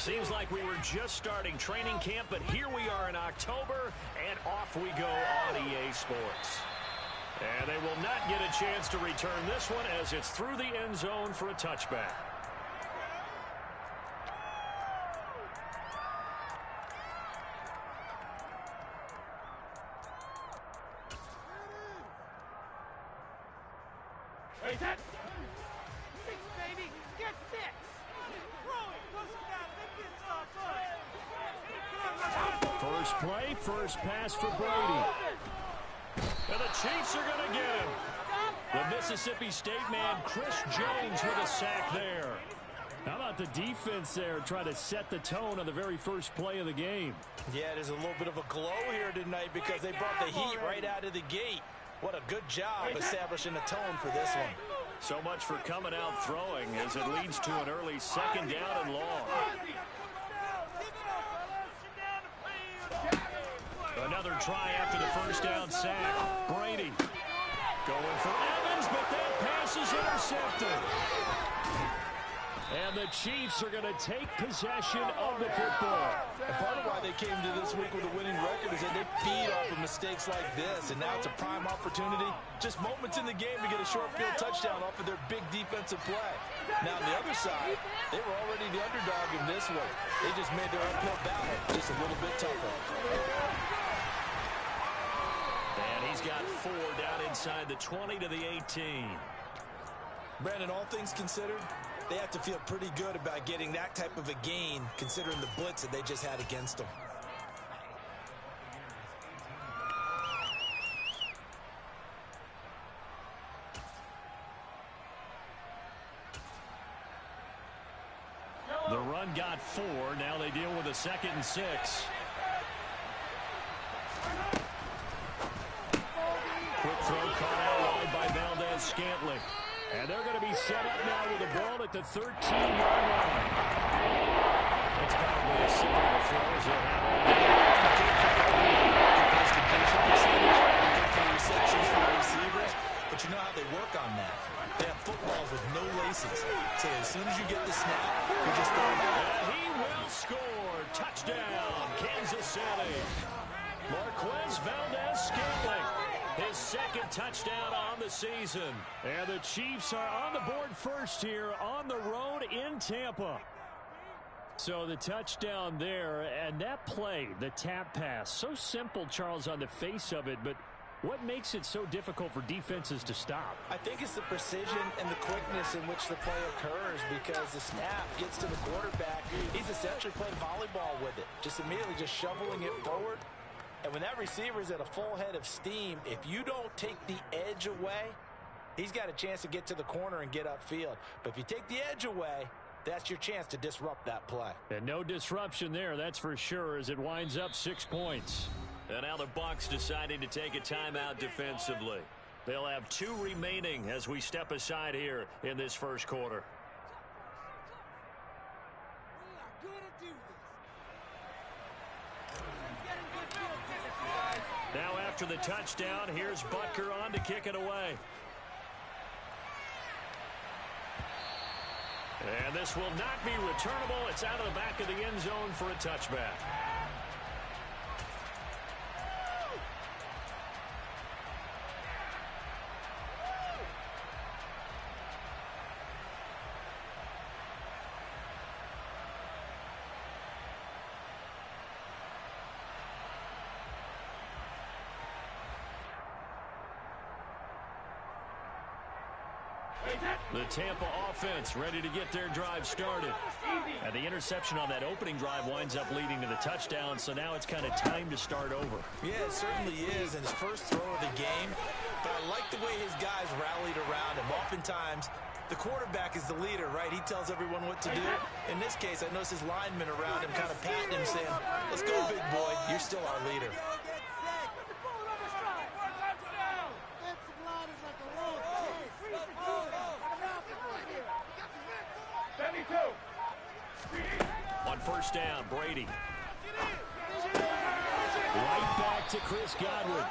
Seems like we were just starting training camp, but here we are in October, and off we go on EA Sports. And they will not get a chance to return this one as it's through the end zone for a touchback. First play, first pass for Brady. And the Chiefs are going to get him. The Mississippi State man, Chris Jones, with a sack there. How about the defense there trying to set the tone on the very first play of the game? Yeah, there's a little bit of a glow here tonight because they brought the heat right out of the gate. What a good job establishing a tone for this one. So much for coming out throwing as it leads to an early second down and long. Another try after the first down sack. Brady going for Evans, but that pass is intercepted. And the Chiefs are going to take possession of the football. And part of why they came to this week with a winning record is that they feed off of mistakes like this. And now it's a prime opportunity. Just moments in the game to get a short field touchdown off of their big defensive play. Now on the other side, they were already the underdog in this one. They just made their uphill battle just a little bit tougher. And he's got 4 down inside the 20 to the 18. Brandon, all things considered, they have to feel pretty good about getting that type of a gain considering the blitz that they just had against them. The run got 4. Now they deal with a 2nd and 6. Quick throw caught out wide by Valdez-Scantling. And they're going to be set up now with the ball at the 13-yard line. That's probably a similar throw as they'll have all receptions for the receivers, but you know how they work on that. They have footballs with no laces. So as soon as you get the snap, you just throw it out. And he will score. Touchdown, Kansas City. Marquez Valdez-Scantling. His 2nd touchdown on the season. And the Chiefs are on the board first here on the road in Tampa. So the touchdown there, and that play, the tap pass, so simple, Charles, on the face of it, but what makes it so difficult for defenses to stop? I think it's the precision and the quickness in which the play occurs because the snap gets to the quarterback. He's essentially playing volleyball with it, just immediately just shoveling it forward. And when that receiver's at a full head of steam, if you don't take the edge away, he's got a chance to get to the corner and get upfield. But if you take the edge away, that's your chance to disrupt that play. And no disruption there, that's for sure, as it winds up 6 points. And now the Bucs deciding to take a timeout defensively. They'll have 2 remaining as we step aside here in this first quarter. Now after the touchdown, here's Butker on to kick it away. And this will not be returnable. It's out of the back of the end zone for a touchback. The Tampa offense ready to get their drive started. And the interception on that opening drive winds up leading to the touchdown, so now it's kind of time to start over. Yeah, it certainly is, and his first throw of the game. But I like the way his guys rallied around him. Oftentimes, the quarterback is the leader, right? He tells everyone what to do. In this case, I noticed his linemen around him kind of patting him, saying, "Let's go, big boy. You're still our leader." On first down, Brady. Right back to Chris Godwin.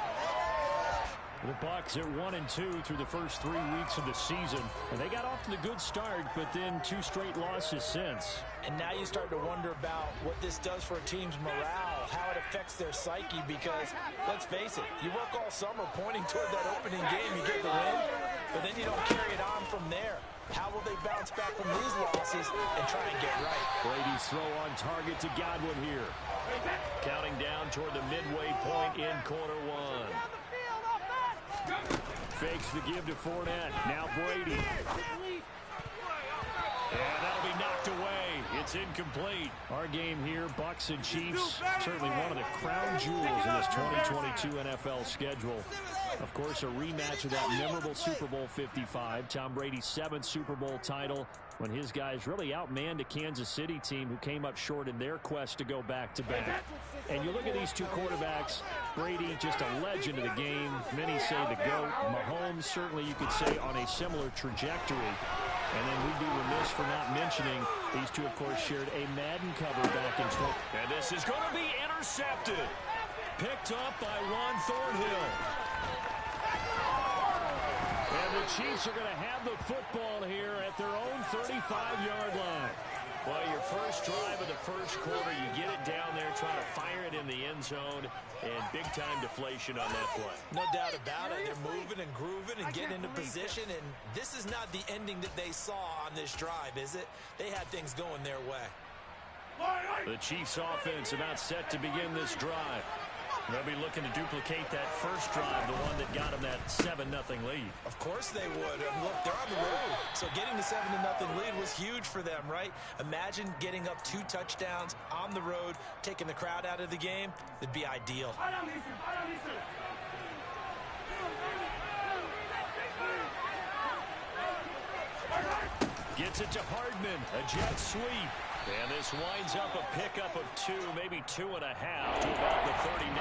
The Bucs at 1-2 through the first 3 weeks of the season. And they got off to the good start, but then 2 straight losses since. And now you start to wonder about what this does for a team's morale, how it affects their psyche, because, let's face it, you work all summer pointing toward that opening game, you get the win, but then you don't carry it on from there. How will they bounce back from these losses and try and get right? Brady's throw on target to Godwin here. Counting down toward the midway point in quarter 1. Fakes the give to Fournette. Now Brady. And that'll be knocked away. It's incomplete. Our game here, Bucs and Chiefs, certainly one of the crown jewels in this 2022 NFL schedule. Of course, a rematch of that memorable Super Bowl 55, Tom Brady's 7th Super Bowl title, when his guys really outmanned a Kansas City team who came up short in their quest to go back-to-back. And you look at these two quarterbacks, Brady, just a legend of the game. Many say the GOAT. Mahomes, certainly you could say, on a similar trajectory. And then we'd be remiss for not mentioning these two, of course, shared a Madden cover back in 20. And this is going to be intercepted. Picked up by Ron Thornhill. And the Chiefs are going to have the football here at their own 35-yard line. Well, your first drive of the first quarter, you get it down there, trying to fire it in the end zone, and big-time deflation on that play. No doubt about it. They're moving and grooving and getting into position, and this is not the ending that they saw on this drive, is it? They had things going their way. The Chiefs' offense about set to begin this drive. They'll be looking to duplicate that first drive, the one that got them that 7-0 lead. Of course they would. Look, they're on the road. So getting the 7-0 lead was huge for them, right? Imagine getting up 2 touchdowns on the road, taking the crowd out of the game. It'd be ideal. Gets it to Hardman. A jet sweep. And this winds up a pickup of 2, maybe 2.5 to about the 39.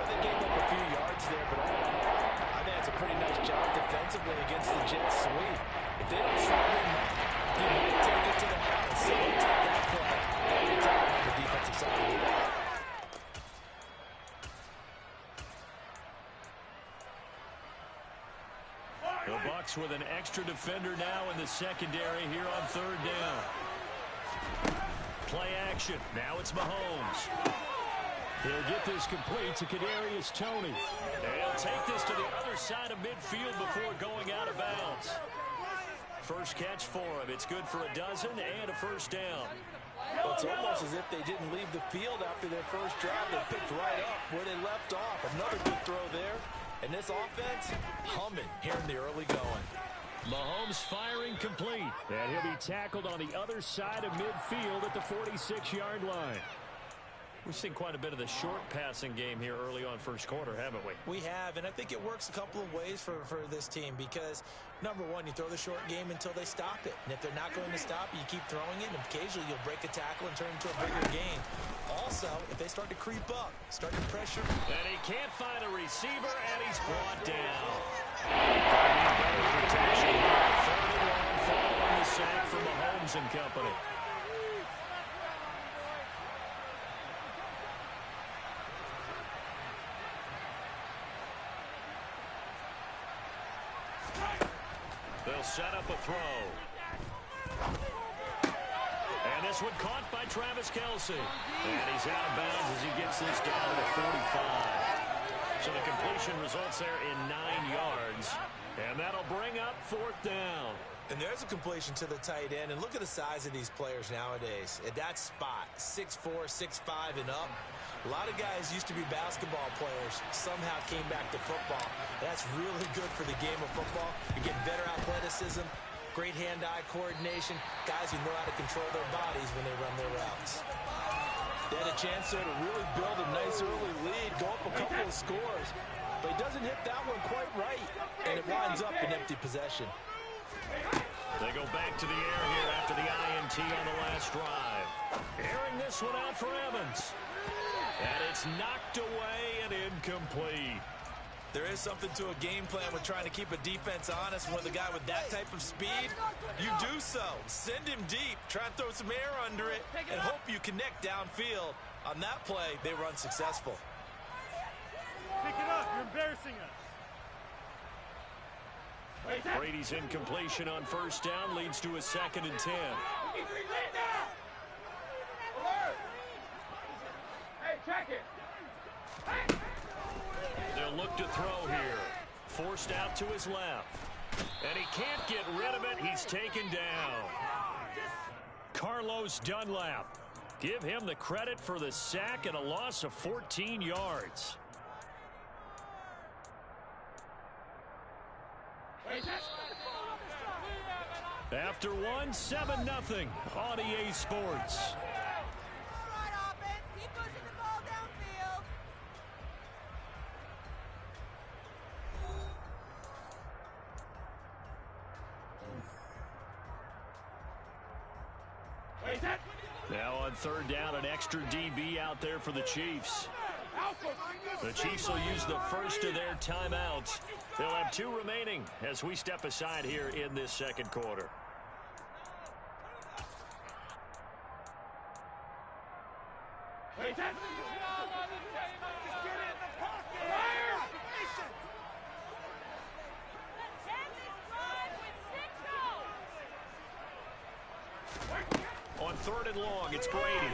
Well, they gave up a few yards there, but I think that's a pretty nice job defensively against the jet sweep. If they don't slow them up, they might take it to the house. So they take that play. That's on the defensive side. The Bucs with an extra defender now in the secondary here on 3rd down. Play action. Now it's Mahomes. He'll get this complete to Kadarius Toney. And he'll take this to the other side of midfield before going out of bounds. First catch for him. It's good for a dozen and a first down. Well, it's almost as if they didn't leave the field after their first drive. They picked right up where they left off. Another good throw there. And this offense, humming here in the early going. Mahomes firing complete. And he'll be tackled on the other side of midfield at the 46-yard line. We've seen quite a bit of the short passing game here early on first quarter, haven't we? We have, and I think it works a couple of ways for this team because, number one, you throw the short game until they stop it. And if they're not going to stop it, you keep throwing it, and occasionally you'll break a tackle and turn it into a bigger gain. Also, if they start to creep up, start to pressure. And he can't find a receiver, and he's brought down. Better protection. 3rd and long following the sack from Mahomes and company. They'll set up a throw. And this one caught by Travis Kelce. And he's out of bounds as he gets this down to the 45. So the completion results there in 9 yards. And that'll bring up 4th down. And there's a completion to the tight end. And look at the size of these players nowadays. At that spot, 6'4", 6'5", and up. A lot of guys used to be basketball players, somehow came back to football. That's really good for the game of football. You get better athleticism, great hand-eye coordination, guys who know how to control their bodies when they run their routes. They had a chance there to really build a nice early lead, go up a couple of scores, but he doesn't hit that one quite right, and it winds up an empty possession. They go back to the air here after the INT on the last drive. Airing this one out for Evans. And it's knocked away and incomplete. There is something to a game plan with trying to keep a defense honest. With a guy with that type of speed, you do so. Send him deep, try and throw some air under it, and hope you connect downfield. On that play, they run successful. Pick it up. You're embarrassing us. Brady's incompletion on first down leads to a 2nd and 10. Hey, check it. They'll look to throw here. Forced out to his left. And he can't get rid of it. He's taken down. Carlos Dunlap. Give him the credit for the sack and a loss of 14 yards. After one, 7-0 on EA Sports. Now on 3rd down, an extra DB out there for the Chiefs. The Chiefs will use the first of their timeouts. They'll have 2 remaining as we step aside here in this 2nd quarter. On 3rd and long, it's Brady.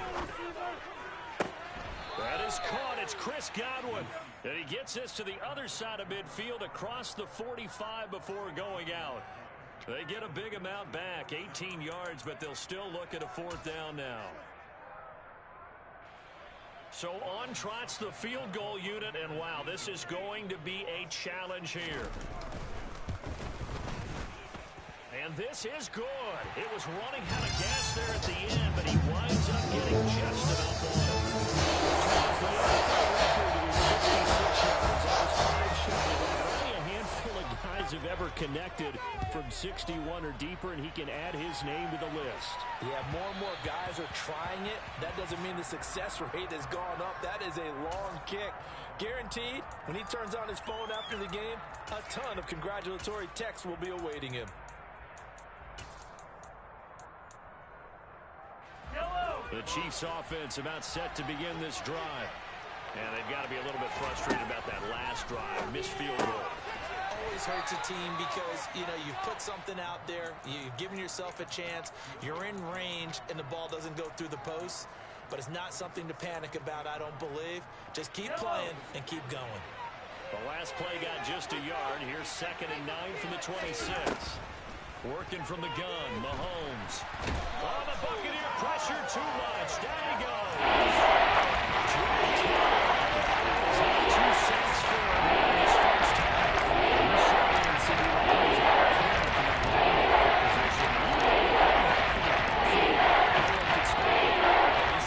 That is caught. It's Chris Godwin. And he gets this to the other side of midfield across the 45 before going out. They get a big amount back, 18 yards, but they'll still look at a 4th down now. So on trots the field goal unit, and wow, this is going to be a challenge here. And this is good. It was running out of gas there at the end, but he winds up getting just about the line. The NFL record is 66 yards. That was 5 shy. Only a handful of guys have ever connected from 61 or deeper, and he can add his name to the list. Yeah, more and more guys are trying it. That doesn't mean the success rate has gone up. That is a long kick. Guaranteed, when he turns on his phone after the game, a ton of congratulatory texts will be awaiting him. The Chiefs offense about set to begin this drive. And they've got to be a little bit frustrated about that last drive. Missed field goal. Always hurts a team because, you've put something out there. You've given yourself a chance. You're in range, and the ball doesn't go through the post. But it's not something to panic about, I don't believe. Just keep playing and keep going. The last play got just a yard. Here's 2nd and 9 from the 26. Working from the gun, Mahomes. Oh, the Buccaneer pressure too much. Down he goes. 2 sacks for him in his first half. He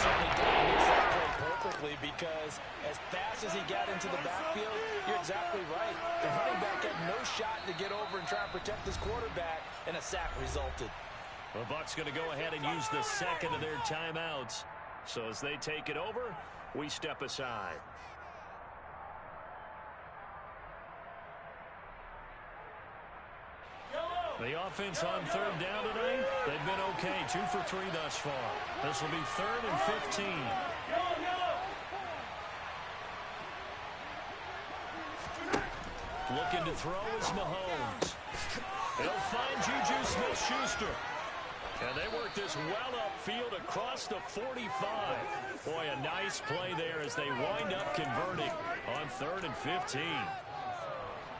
certainly dominates that play perfectly because as fast as he got into the backfield, you're exactly right. The running back had no shot to get over and try and protect his quarterback, and a sack resulted. The Bucs going to go ahead and use the 2nd of their timeouts. So as they take it over, we step aside. The offense on 3rd down tonight, they've been okay. 2 for 3 thus far. This will be 3rd and 15. Looking to throw is Mahomes. He'll find Juju Smith-Schuster. And they work this well upfield across the 45. Boy, a nice play there as they wind up converting on 3rd and 15.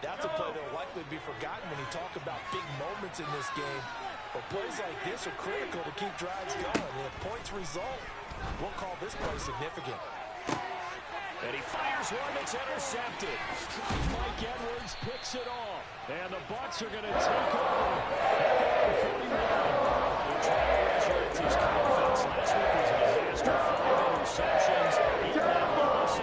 That's a play that will likely be forgotten when you talk about big moments in this game. But plays like this are critical to keep drives going. And if points result, we'll call this play significant. And he fires one that's intercepted. Mike Edwards picks it off. And the Bucs are going to take over at the 41. They're trying to resurrect his confidence. Last week was a disaster. 5 interceptions. He got lost.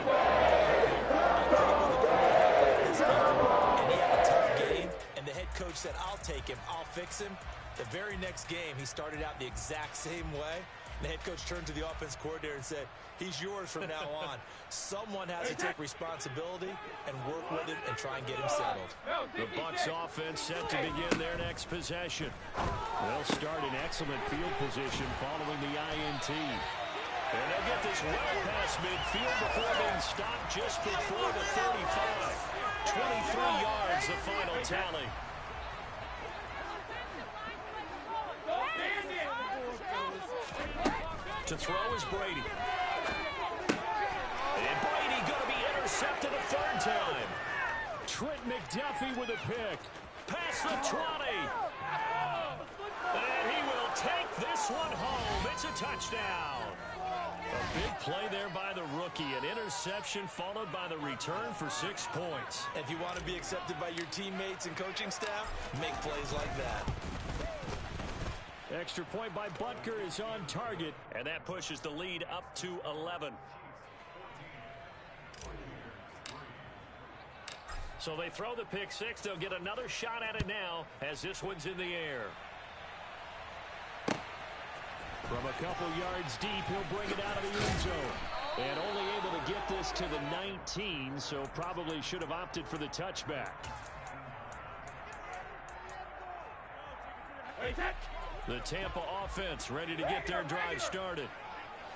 And he had a tough game, and the head coach said, I'll take him, I'll fix him. The very next game, he started out the exact same way. The head coach turned to the offense coordinator and said, he's yours from now on. Someone has to take responsibility and work with him and try and get him settled. The Bucs offense set to begin their next possession. They'll start in excellent field position following the INT. And they'll get this well past midfield before being stopped just before the 35. 23 yards, the final tally. To throw is Brady. And Brady going to be intercepted a third time. Trent McDuffie with a pick. Past the 20. And he will take this one home. It's a touchdown. A big play there by the rookie. An interception followed by the return for 6 points. If you want to be accepted by your teammates and coaching staff, make plays like that. Extra point by Butker is on target, and that pushes the lead up to 11. So they throw the pick six. They'll get another shot at it now as this one's in the air. From a couple yards deep, he'll bring it out of the end zone. And only able to get this to the 19, so probably should have opted for the touchback. The Tampa offense ready to get their drive started.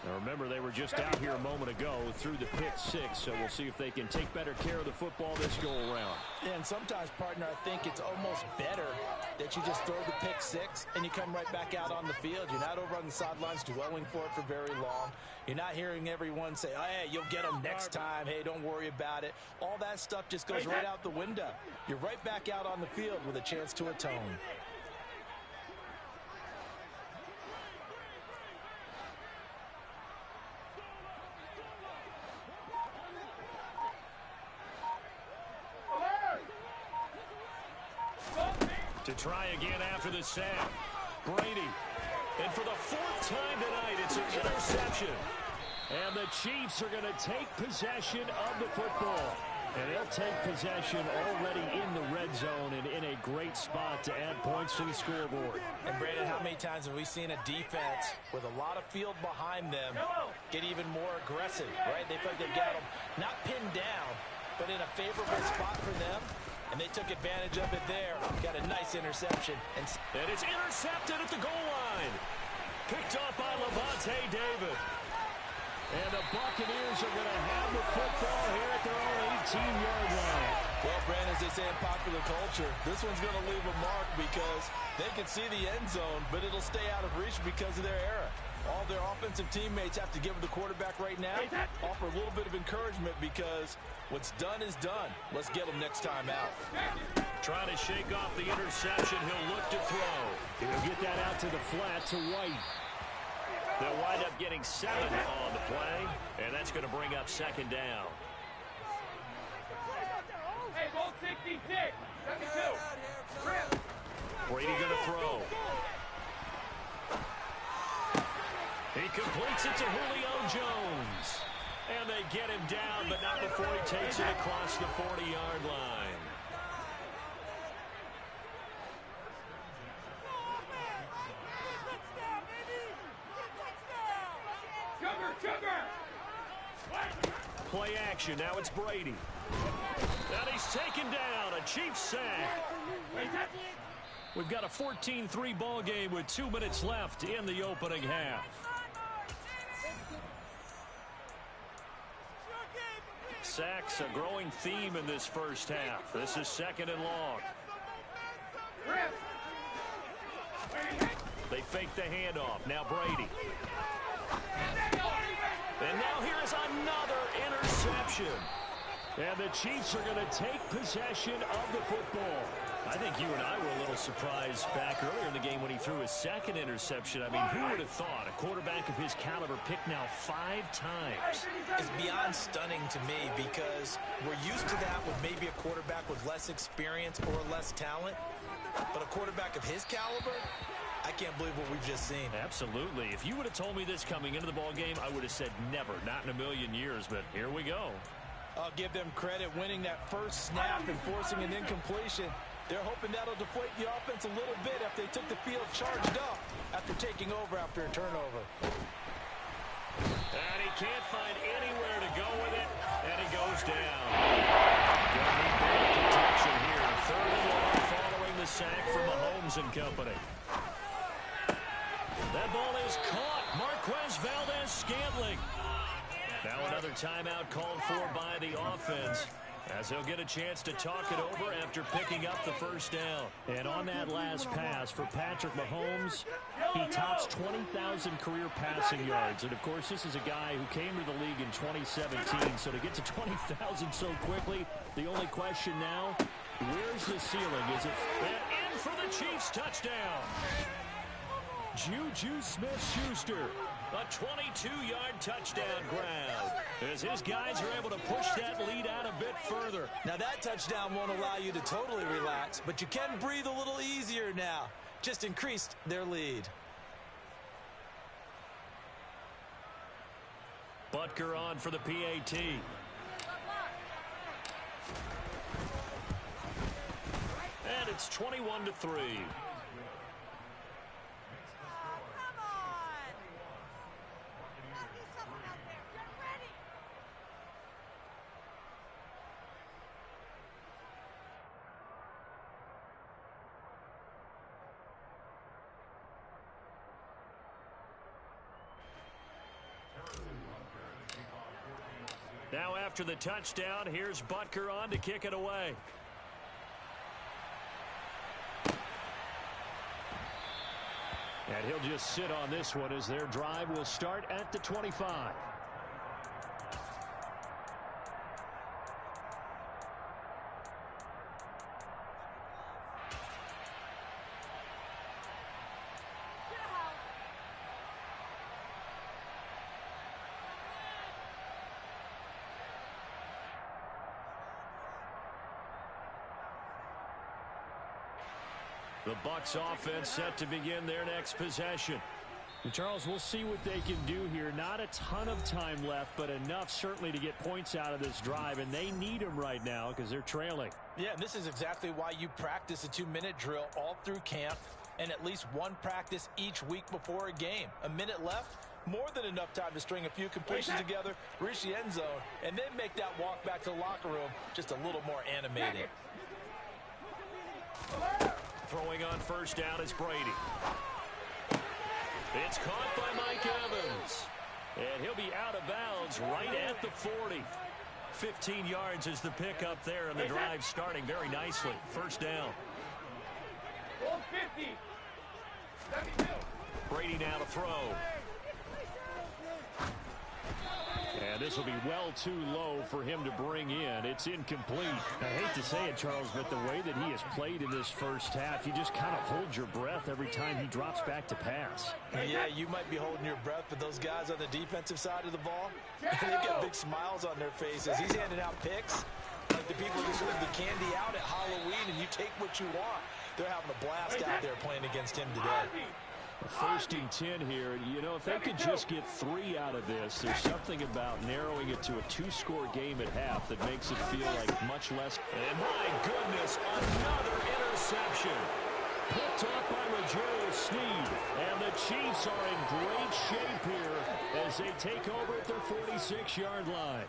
Now remember, they were just out here a moment ago through the pick six, so we'll see if they can take better care of the football this go-around. Yeah, and sometimes, partner, I think it's almost better that you just throw the pick six and you come right back out on the field. You're not over on the sidelines dwelling for it for very long. You're not hearing everyone say, oh, hey, you'll get them next time. Hey, don't worry about it. All that stuff just goes right out the window. You're right back out on the field with a chance to atone. To try again after the sack. Brady. And for the fourth time tonight, it's an interception. And the Chiefs are going to take possession of the football. And they'll take possession already in the red zone and in a great spot to add points to the scoreboard. And, Brandon, how many times have we seen a defense with a lot of field behind them get even more aggressive, right? They feel like they've got them not pinned down, but in a favorable spot for them. And they took advantage of it there. Got a nice interception. And it's intercepted at the goal line. Picked off by Levante David. And the Buccaneers are going to have the football here at their own 18-yard line. Well, Brandon, as they say in popular culture, this one's going to leave a mark because they can see the end zone, but it'll stay out of reach because of their error. All their offensive teammates have to give the quarterback right now, offer a little bit of encouragement because what's done is done. Let's get them next time out. Trying to shake off the interception. He'll look to throw. He'll get that out to the flat to White. They'll wind up getting 7 on the play, and that's going to bring up second down. Hey, ball 66. 72. Brady going to throw. He completes it to Julio Jones. And they get him down, but not before he takes it across the 40-yard line. Play action. Now it's Brady. And he's taken down. A Chiefs sack. We've got a 14-3 ball game with 2 minutes left in the opening half. Sacks a growing theme in this first half. This is second and long. They fake the handoff. Now Brady. And now here's another interception. And the Chiefs are going to take possession of the football. I think you and I were a little surprised back earlier in the game when he threw his second interception. I mean, who would have thought a quarterback of his caliber picked now 5 times? It's beyond stunning to me because we're used to that with maybe a quarterback with less experience or less talent. But a quarterback of his caliber, I can't believe what we've just seen. Absolutely. If you would have told me this coming into the ball game, I would have said never, not in a million years. But here we go. I'll give them credit winning that first snap and forcing an incompletion. They're hoping that'll deflate the offense a little bit if they took the field charged up after taking over after a turnover. And he can't find anywhere to go with it, and he goes down. Gonna need bad protection here. Third and long following the sack from Mahomes and company. That ball is caught. Marquez Valdez-Scantling. Now another timeout called for by the offense. As he'll get a chance to talk it over after picking up the first down. And on that last pass for Patrick Mahomes, he tops 20,000 career passing yards. And, of course, this is a guy who came to the league in 2017. So to get to 20,000 so quickly, the only question now, where's the ceiling? Is it... And in for the Chiefs touchdown. Juju Smith-Schuster. A 22-yard touchdown grab as his guys are able to push that lead out a bit further. Now that touchdown won't allow you to totally relax, but you can breathe a little easier now. Just increased their lead. Butker on for the PAT. And it's 21-3. Now after the touchdown, here's Butker on to kick it away. And he'll just sit on this one as their drive will start at the 25. The Bucs offense set to begin their next possession. And Charles, we'll see what they can do here. Not a ton of time left, but enough certainly to get points out of this drive, and they need them right now because they're trailing. Yeah, and this is exactly why you practice a 2-minute drill all through camp and at least one practice each week before a game. A minute left, more than enough time to string a few completions together, reach the end zone, and then make that walk back to the locker room just a little more animated. Throwing on first down is Brady. It's caught by Mike Evans. And he'll be out of bounds right at the 40. 15 yards is the pickup there, and the drive starting very nicely. First down. Brady now to throw. And this will be well too low for him to bring in. It's incomplete. I hate to say it, Charles, but the way that he has played in this first half, you just kind of hold your breath every time he drops back to pass. Yeah, you might be holding your breath, but those guys on the defensive side of the ball, they've got big smiles on their faces. He's handing out picks like the people who serve the candy out at Halloween, and you take what you want. They're having a blast out there playing against him today. First and 10 here. You know, if they could just get 3 out of this, there's something about narrowing it to a 2-score game at half that makes it feel like much less. And my goodness, another interception. Picked off by Rogerio Sneed. And the Chiefs are in great shape here as they take over at their 46-yard line.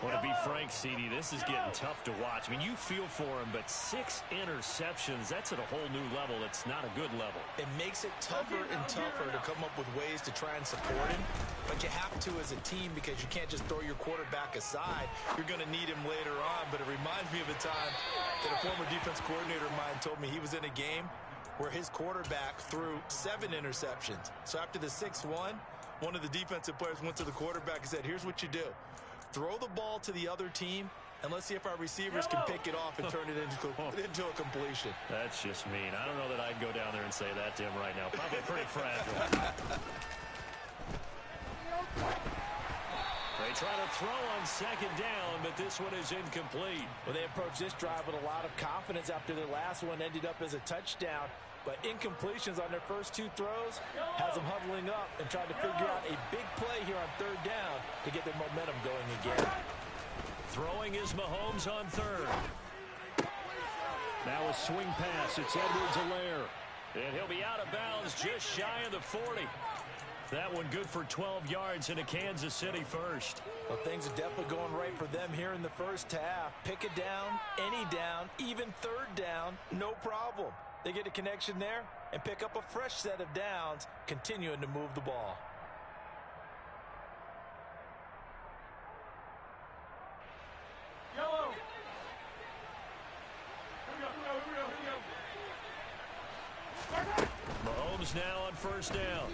Well, to be frank, CD, this is getting tough to watch. I mean, you feel for him, but 6 interceptions, that's at a whole new level. It's not a good level. It makes it tougher and tougher to come up with ways to try and support him, but you have to as a team because you can't just throw your quarterback aside. You're going to need him later on, but it reminds me of a time that a former defense coordinator of mine told me he was in a game where his quarterback threw 7 interceptions. So after the 6th one of the defensive players went to the quarterback and said, here's what you do. Throw the ball to the other team, and let's see if our receivers can pick it off and turn it into a completion. That's just mean. I don't know that I'd go down there and say that to him right now. Probably pretty fragile. They try to throw on second down, but this one is incomplete. Well, they approached this drive with a lot of confidence after their last one ended up as a touchdown. But incompletions on their first 2 throws has them huddling up and trying to figure out a big play here on 3rd down to get their momentum going again. Throwing is Mahomes on 3rd. Now a swing pass. It's Edwards-Helaire. And he'll be out of bounds just shy of the 40. That one good for 12 yards into Kansas City first. Well, things are definitely going right for them here in the first half. Pick it down, any down, even 3rd down, no problem. They get a connection there and pick up a fresh set of downs, continuing to move the ball. Mahomes now on first down.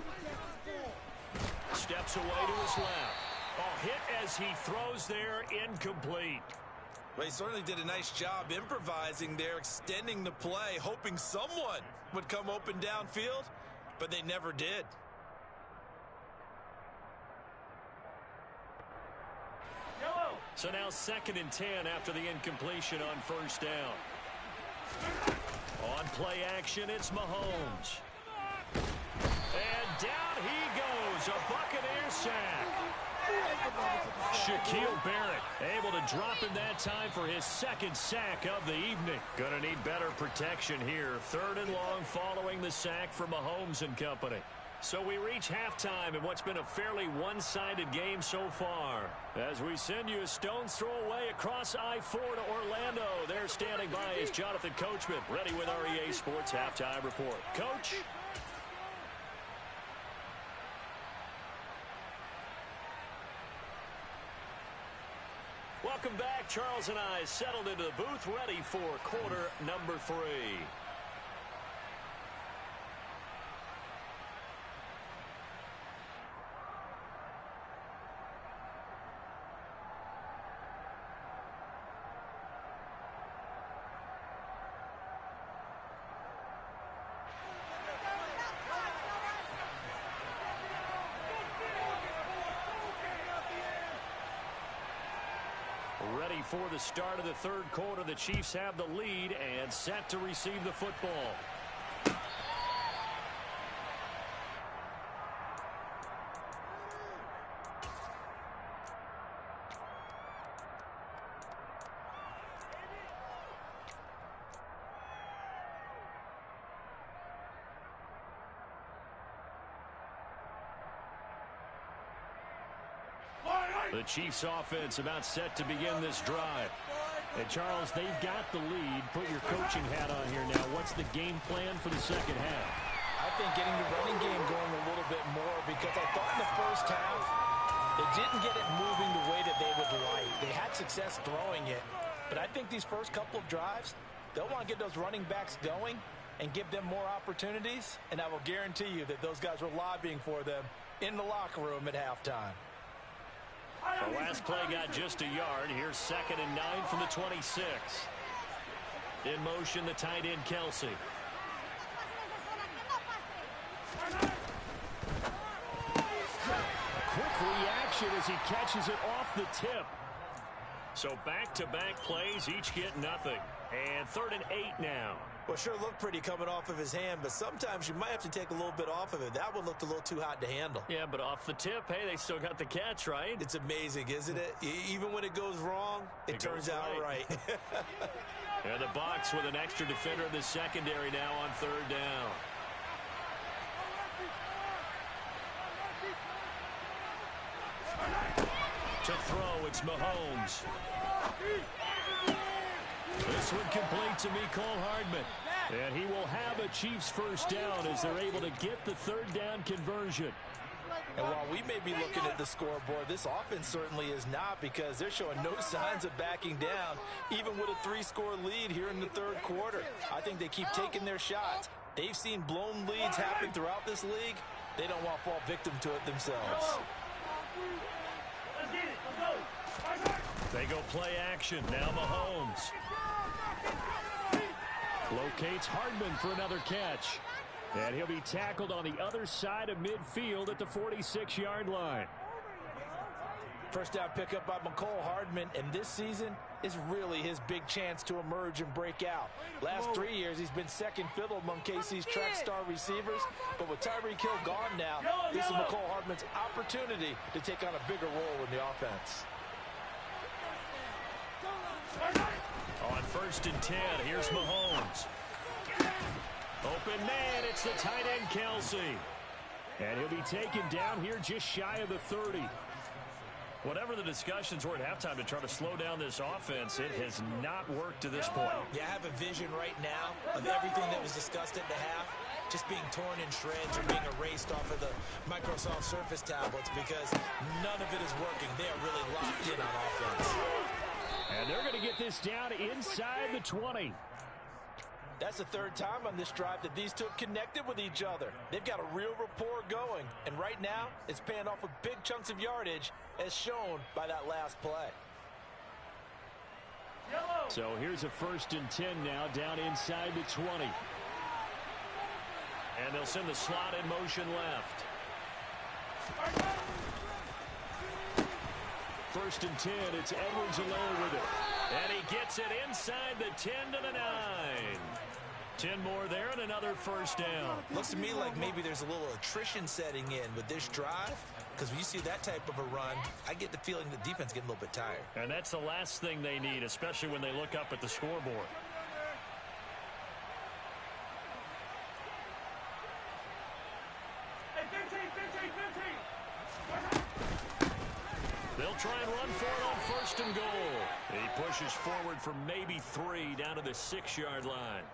Steps away to his left. Oh, hit as he throws there, incomplete. Well, he certainly did a nice job improvising there, extending the play, hoping someone would come open downfield, but they never did. So now 2nd and 10 after the incompletion on first down. On play action, it's Mahomes. And down he goes, a Buccaneer sack. Shaquille Barrett able to drop in that time for his 2nd sack of the evening. Gonna need better protection here. 3rd and long following the sack from Mahomes and company. So we reach halftime in what's been a fairly one-sided game so far. As we send you a stone's throw away across I-4 to Orlando. There standing by is Jonathan Coachman, ready with our EA Sports Halftime Report. Coach? Welcome back. Charles and I settled into the booth, ready for quarter number 3. Ready for the start of the 3rd quarter. The Chiefs have the lead and set to receive the football. The Chiefs offense about set to begin this drive. And Charles, they've got the lead. Put your coaching hat on here now. What's the game plan for the 2nd half? I think getting the running game going a little bit more, because I thought in the first half they didn't get it moving the way that they would like. They had success throwing it, but I think these first couple of drives, they'll want to get those running backs going and give them more opportunities, and I will guarantee you that those guys were lobbying for them in the locker room at halftime. The last play got just a yard. Here's 2nd and 9 from the 26. In motion, the tight end, Kelsey. Quick reaction as he catches it off the tip. So back-to-back plays, each get nothing. And 3rd and 8 now. Well, sure looked pretty coming off of his hand, but sometimes you might have to take a little bit off of it. That one looked a little too hot to handle. Yeah, but off the tip, hey, they still got the catch, right? It's amazing, isn't it? Even when it goes wrong, it turns out right. And the Bucs with an extra defender in the secondary now on 3rd down. To throw, it's Mahomes. This one complete to Mecole Hardman. And he will have a Chiefs first down as they're able to get the 3rd down conversion. And while we may be looking at the scoreboard, this offense certainly is not, because they're showing no signs of backing down, even with a 3-score lead here in the 3rd quarter. I think they keep taking their shots. They've seen blown leads happen throughout this league. They don't want to fall victim to it themselves. They go play action. Now Mahomes locates Hardman for another catch. And he'll be tackled on the other side of midfield at the 46-yard line. First down pickup by Mecole Hardman, and this season is really his big chance to emerge and break out. Last 3 years, he's been second fiddle among KC's track star receivers, but with Tyreek Hill gone now, this is Mecole Hardman's opportunity to take on a bigger role in the offense. On 1st and 10, here's Mahomes. Open man, it's the tight end, Kelsey. And he'll be taken down here just shy of the 30. Whatever the discussions were at halftime to try to slow down this offense, it has not worked to this point. Yeah, I have a vision right now of everything that was discussed at the half just being torn in shreds or being erased off of the Microsoft Surface tablets, because none of it is working. They are really locked in on offense. And they're going to get this down inside the 20. That That's the third time on this drive that these two have connected with each other. They've got a real rapport going, and right now it's paying off with big chunks of yardage as shown by that last play. So here's a 1st and 10 now down inside the 20. And they'll send the slot in motion left. 1st and 10, it's Edwards-Helaire with it. And he gets it inside the 10 to the 9. 10 more there and another 1st down. Looks to me like maybe there's a little attrition setting in with this drive, because when you see that type of a run, I get the feeling the defense getting a little bit tired. And that's the last thing they need, especially when they look up at the scoreboard. They'll try and run for it on 1st and goal. He pushes forward for maybe 3 down to the 6-yard line.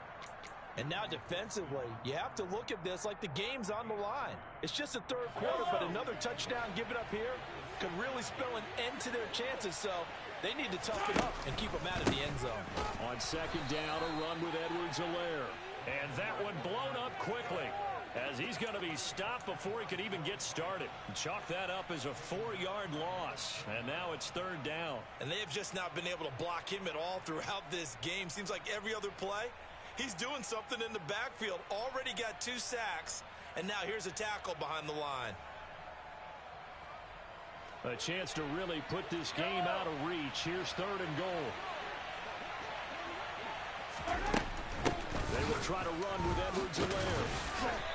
And now defensively, you have to look at this like the game's on the line. It's just the 3rd quarter, but another touchdown given up here could really spell an end to their chances. So they need to toughen up and keep them out of the end zone. On 2nd down, a run with Edwards-Helaire. And that one blown up quickly, as he's going to be stopped before he could even get started. Chalk that up as a 4-yard loss, and now it's 3rd down. And they have just not been able to block him at all throughout this game. Seems like every other play, he's doing something in the backfield. Already got 2 sacks, and now here's a tackle behind the line. A chance to really put this game out of reach. Here's 3rd and goal. They will try to run with Edwards-Helaire.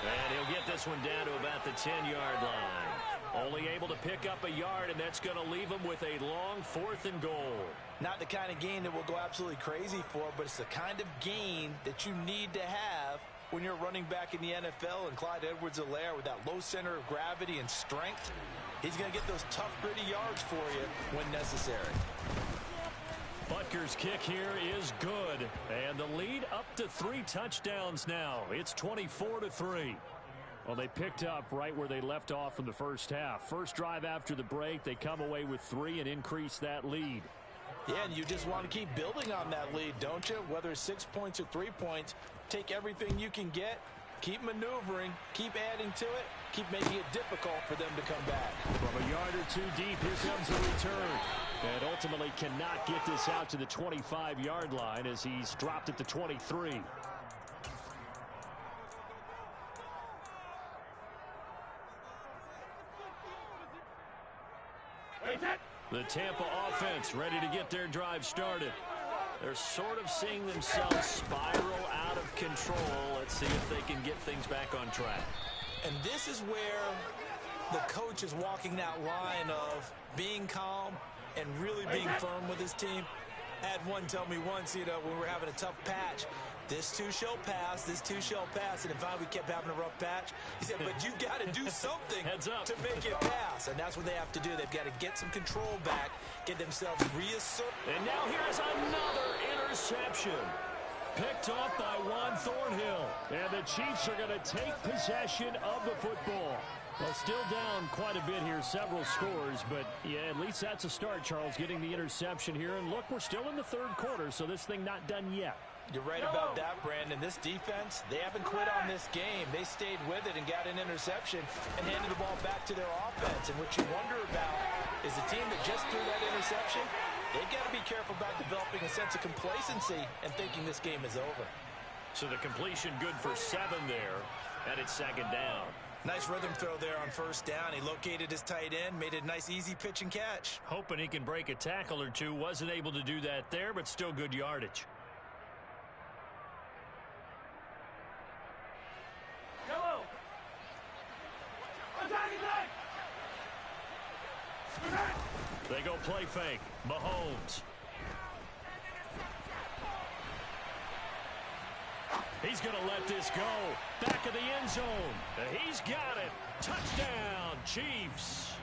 And he'll get this one down to about the 10-yard line. Only able to pick up a yard, and that's going to leave him with a long 4th and goal. Not the kind of gain that we'll go absolutely crazy for, but it's the kind of gain that you need to have when you're running back in the NFL. And Clyde Edwards-Helaire, with that low center of gravity and strength, he's going to get those tough, gritty yards for you when necessary. Butker's kick here is good, and the lead up to 3 touchdowns now. It's 24-3. Well, they picked up right where they left off in the first half. First drive after the break, they come away with 3 and increase that lead. Yeah, and you just want to keep building on that lead, don't you? Whether it's 6 points or 3 points, take everything you can get, keep maneuvering, keep adding to it, keep making it difficult for them to come back. From a yard or 2 deep, here comes a return. And ultimately cannot get this out to the 25-yard line as he's dropped at the 23. The Tampa offense ready to get their drive started. They're sort of seeing themselves spiral out of control. Let's see if they can get things back on track. And this is where the coach is walking that line of being calm and really being firm with his team. I had one tell me once, when we're having a tough patch, this too shall pass, this too shall pass. And if we kept having a rough patch, he said, but you got to do something to make it pass. And that's what they have to do. They've got to get some control back, get themselves reasserted. And now here's another interception. Picked off by Juan Thornhill. And the Chiefs are going to take possession of the football. Well, still down quite a bit here, several scores, but yeah, at least that's a start, Charles, getting the interception here. And look, we're still in the 3rd quarter, so this thing not done yet. You're right about that, Brandon. This defense, they haven't quit on this game. They stayed with it and got an interception and handed the ball back to their offense. And what you wonder about is the team that just threw that interception, they've got to be careful about developing a sense of complacency and thinking this game is over. So the completion good for 7 there, and it's 2nd down. Nice rhythm throw there on 1st down. He located his tight end, made it a nice, easy pitch and catch. Hoping he can break a tackle or 2. Wasn't able to do that there, but still good yardage. They go play fake. Mahomes. He's going to let this go. Back of the end zone. He's got it. Touchdown, Chiefs.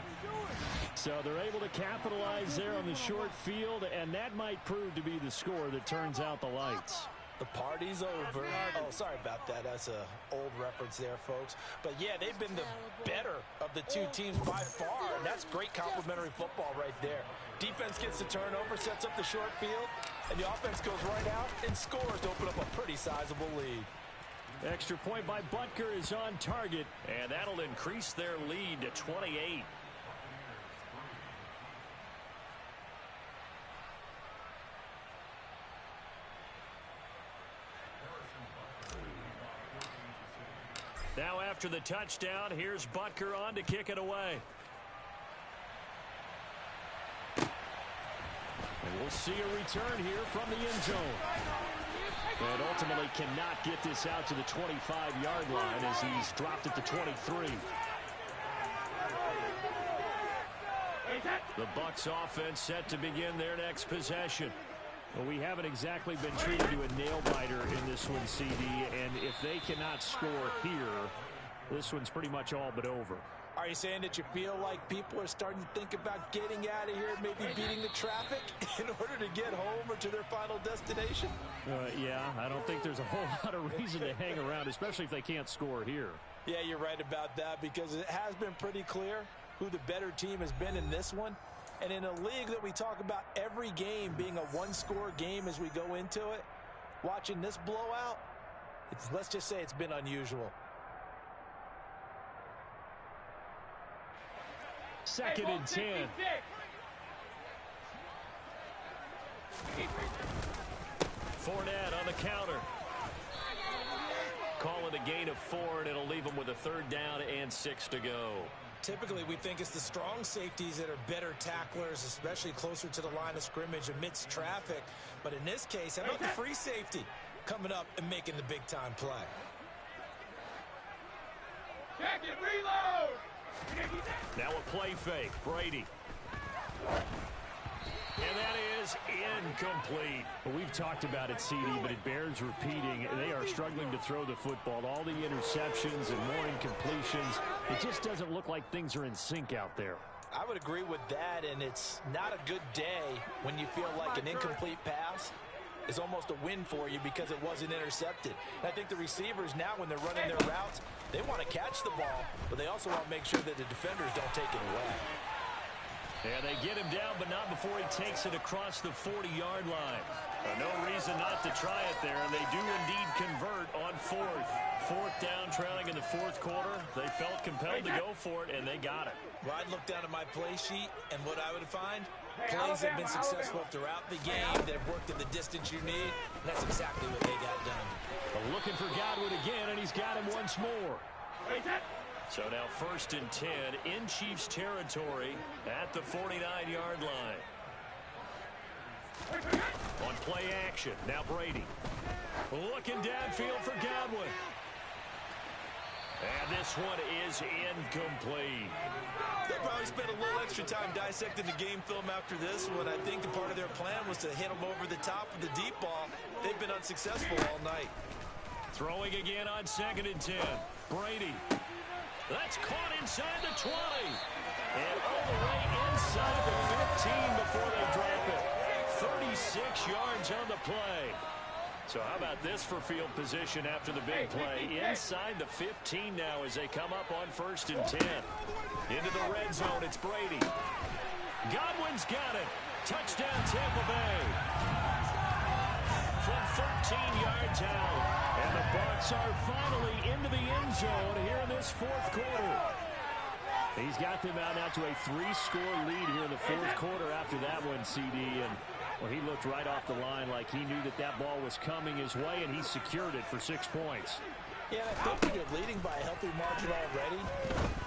So they're able to capitalize there on the short field, and that might prove to be the score that turns out the lights. The party's over. Oh, sorry about that. That's an old reference there, folks. But, yeah, they've been the better of the 2 teams by far, and that's great complimentary football right there. Defense gets the turnover, sets up the short field. And the offense goes right out and scores to open up a pretty sizable lead. Extra point by Butker is on target, and that'll increase their lead to 28. Now after the touchdown, here's Butker on to kick it away. And we'll see a return here from the end zone. And ultimately cannot get this out to the 25-yard line as he's dropped it to 23. The Bucs offense set to begin their next possession. Well, we haven't exactly been treated to a nail-biter in this one, CD, and if they cannot score here, this one's pretty much all but over. Are you saying that you feel like people are starting to think about getting out of here, maybe beating the traffic in order to get home or to their final destination? Yeah, I don't think there's a whole lot of reason to hang around, especially if they can't score here. Yeah, you're right about that because it has been pretty clear who the better team has been in this one. And in a league that we talk about every game being a one-score game as we go into it, watching this blowout, let's just say it's been unusual. Second and 10. Fournette on the counter. Call it a gain of 4, and it'll leave them with a third down and 6 to go. Typically, we think it's the strong safeties that are better tacklers, especially closer to the line of scrimmage amidst traffic. But in this case, how about the free safety coming up and making the big-time play? Check it, reload! Now a play fake. Brady. And that is incomplete. Well, we've talked about it, CD, but it bears repeating. They are struggling to throw the football. All the interceptions and more incompletions. It just doesn't look like things are in sync out there. I would agree with that, and it's not a good day when you feel like an incomplete pass is almost a win for you because it wasn't intercepted. And I think the receivers now, when they're running their routes, they want to catch the ball, but they also want to make sure that the defenders don't take it away. And they get him down, but not before he takes it across the 40-yard line. No reason not to try it there, and they do indeed convert on fourth. Fourth down, trailing in the fourth quarter. They felt compelled to go for it, and they got it. Well, I'd look down at my play sheet, and what I would find, plays have been successful throughout the game. They've worked in the distance you need, and that's exactly what they got done. Looking for Godwin again, and he's got him once more. So now 1st and 10 in Chiefs territory at the 49-yard line. On play action, now Brady. Looking downfield for Godwin. And this one is incomplete. They'll probably spend a little extra time dissecting the game film after this one. I think the part of their plan was to hit them over the top of the deep ball. They've been unsuccessful all night. Throwing again on 2nd and 10. Brady. That's caught inside the 20. And all the way inside the 15 before they drop it. 36 yards on the play. So how about this for field position after the big play? Inside the 15 now as they come up on 1st and 10. Into the red zone, it's Brady. Godwin's got it. Touchdown Tampa Bay. From 13 yards out. And the Bucs are finally into the end zone here in this fourth quarter. He's got them out now to a 3-score lead here in the fourth quarter after that one, CD. And well, he looked right off the line like he knew that that ball was coming his way, and he secured it for 6 points. Yeah, and I think when you're leading by a healthy margin already,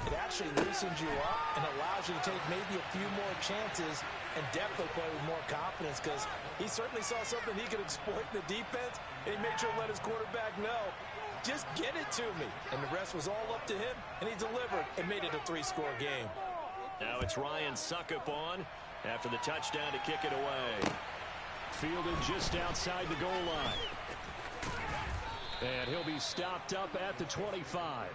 it actually loosens you up and allows you to take maybe a few more chances and definitely play with more confidence because he certainly saw something he could exploit in the defense, and he made sure to let his quarterback know, just get it to me. And the rest was all up to him, and he delivered and made it a 3-score game. Now it's Ryan Suckup on after the touchdown to kick it away. Fielded just outside the goal line. And he'll be stopped up at the 25.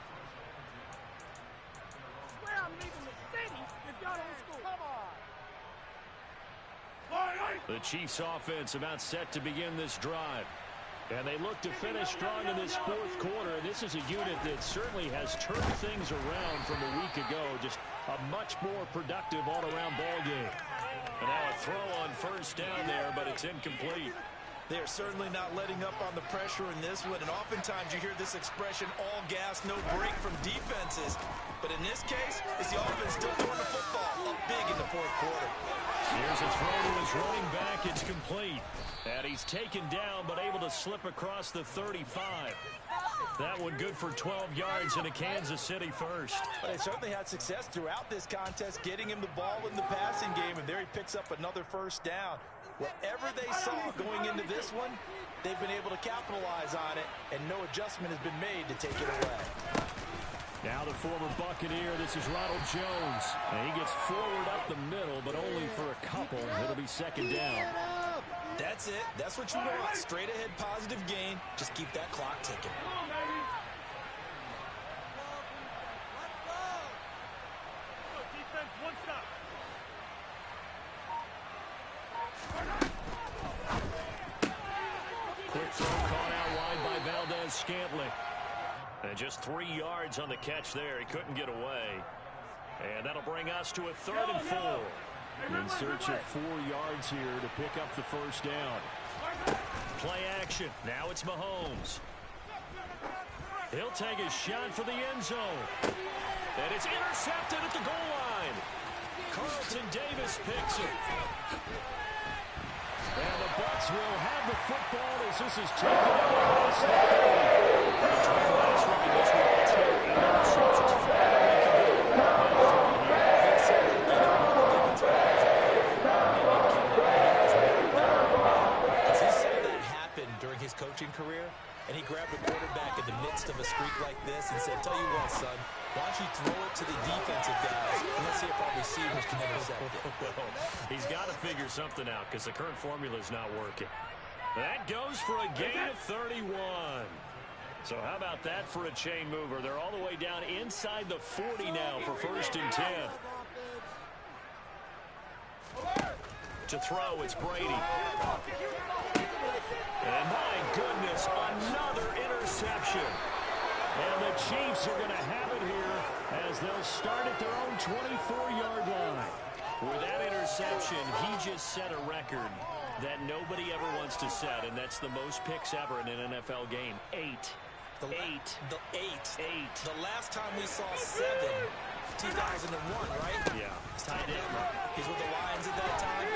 Swear I'm leaving the city if y'all don't score. Come on. The Chiefs offense about set to begin this drive. And they look to finish strong in this fourth quarter. This is a unit that certainly has turned things around from a week ago. Just a much more productive all-around ball game. And now a throw on first down there, but it's incomplete. They are certainly not letting up on the pressure in this one, and oftentimes you hear this expression, all gas, no break from defenses. But in this case, it's the offense still throwing the football up big in the fourth quarter. Here's a throw to his running back. It's complete. And he's taken down, but able to slip across the 35. That one good for 12 yards into Kansas City first. But they certainly had success throughout this contest, getting him the ball in the passing game, and there he picks up another first down. Whatever they saw going into this one, they've been able to capitalize on it, and no adjustment has been made to take it away. Now the former Buccaneer, this is Ronald Jones. And he gets forward up the middle, but only for a couple. It'll be second down. That's it. That's what you want. Straight ahead positive gain. Just keep that clock ticking. Defense, one stop. Quick throw caught out wide by Valdez-Scantling. And just 3 yards on the catch there. He couldn't get away. And that'll bring us to a 3rd and 4. In search of 4 yards here to pick up the first down. Play action. Now it's Mahomes. He'll take a shot for the end zone. And it's intercepted at the goal line. Carlton Davis picks it. And the Bucs will have the football as this is taken across the 30. Last week in this week, that's no interceptions. He saw that happen during his coaching career, and he grabbed the quarterback in the midst of a streak like this and said, tell you what, son, why don't you throw it to the defensive guys, and let's see if our receivers can intercept it. Well, he's got to figure something out because the current formula is not working. That goes for a gain of 31. So how about that for a chain mover? They're all the way down inside the 40 now for 1st and 10. To throw, it's Brady. And my goodness, another interception. And the Chiefs are going to have it here as they'll start at their own 24-yard line. With that interception, he just set a record that nobody ever wants to set, and that's the most picks ever in an NFL game. 8. The last time we saw 7, 2001, right? Yeah. Tight end. He's with the Lions at that time.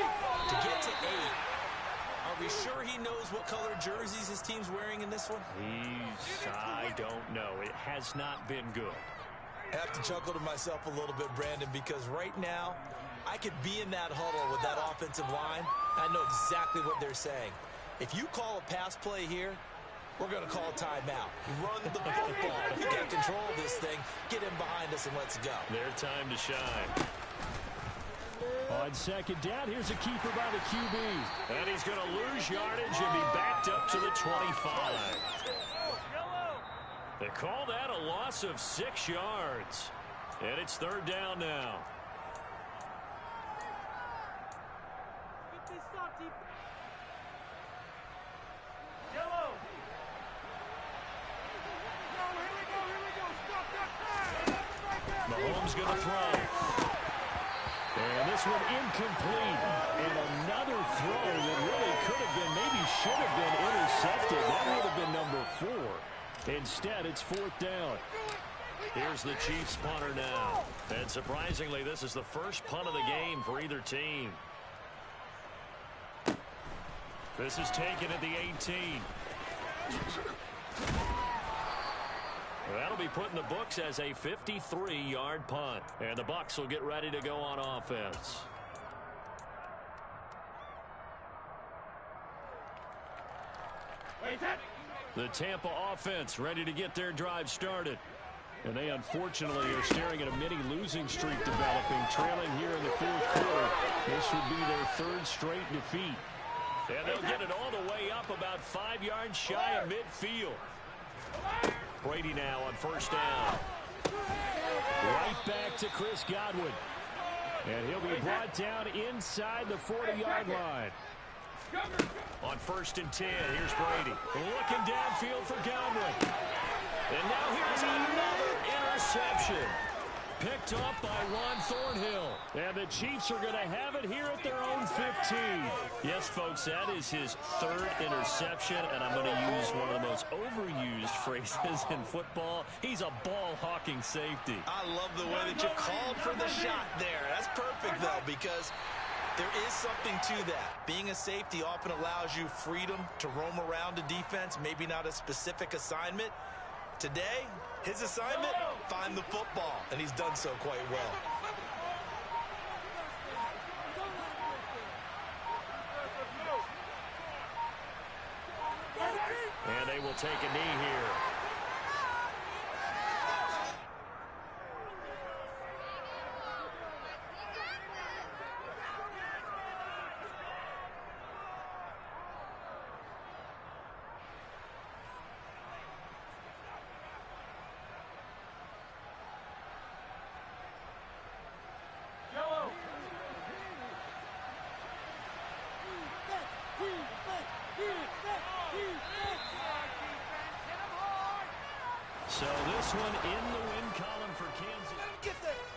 To get to 8, are we sure he knows what color jerseys his team's wearing in this one? I don't know. It has not been good. I have to chuckle to myself a little bit, Brandon, because right now, I could be in that huddle with that offensive line, and I know exactly what they're saying. If you call a pass play here, we're going to call a timeout. Run the football. We got control of this thing. Get him behind us and let's go. Their time to shine. On second down, here's a keeper by the QB. And he's going to lose yardage and be backed up to the 25. They call that a loss of 6 yards. And it's 3rd down now. Mahomes going to throw. And this one incomplete. And another throw that really could have been, maybe should have been intercepted. That would have been number 4. Instead, it's 4th down. Here's the Chiefs punter now. And surprisingly, this is the first punt of the game for either team. This is taken at the 18. That'll be put in the books as a 53-yard punt. And the Bucs will get ready to go on offense. The Tampa offense ready to get their drive started. And they unfortunately are staring at a mini losing streak developing, trailing here in the 4th quarter. This would be their 3rd straight defeat. And they'll get it all the way up about 5 yards shy of midfield. Brady now on 1st down. Right back to Chris Godwin. And he'll be brought down inside the 40-yard line. On 1st and 10, here's Brady. Looking downfield for Godwin. And now here's another interception. Picked up by Juan Thornhill. And the Chiefs are going to have it here at their own 15. Yes, folks, that is his third interception, and I'm going to use one of the most overused phrases in football. He's a ball-hawking safety. I love the way that you called for the shot there. That's perfect, though, because there is something to that. Being a safety often allows you freedom to roam around the defense, maybe not a specific assignment. Today, his assignment, find the football, and he's done so quite well. And they will take a knee here. So this one in the win column for Kansas. Get there.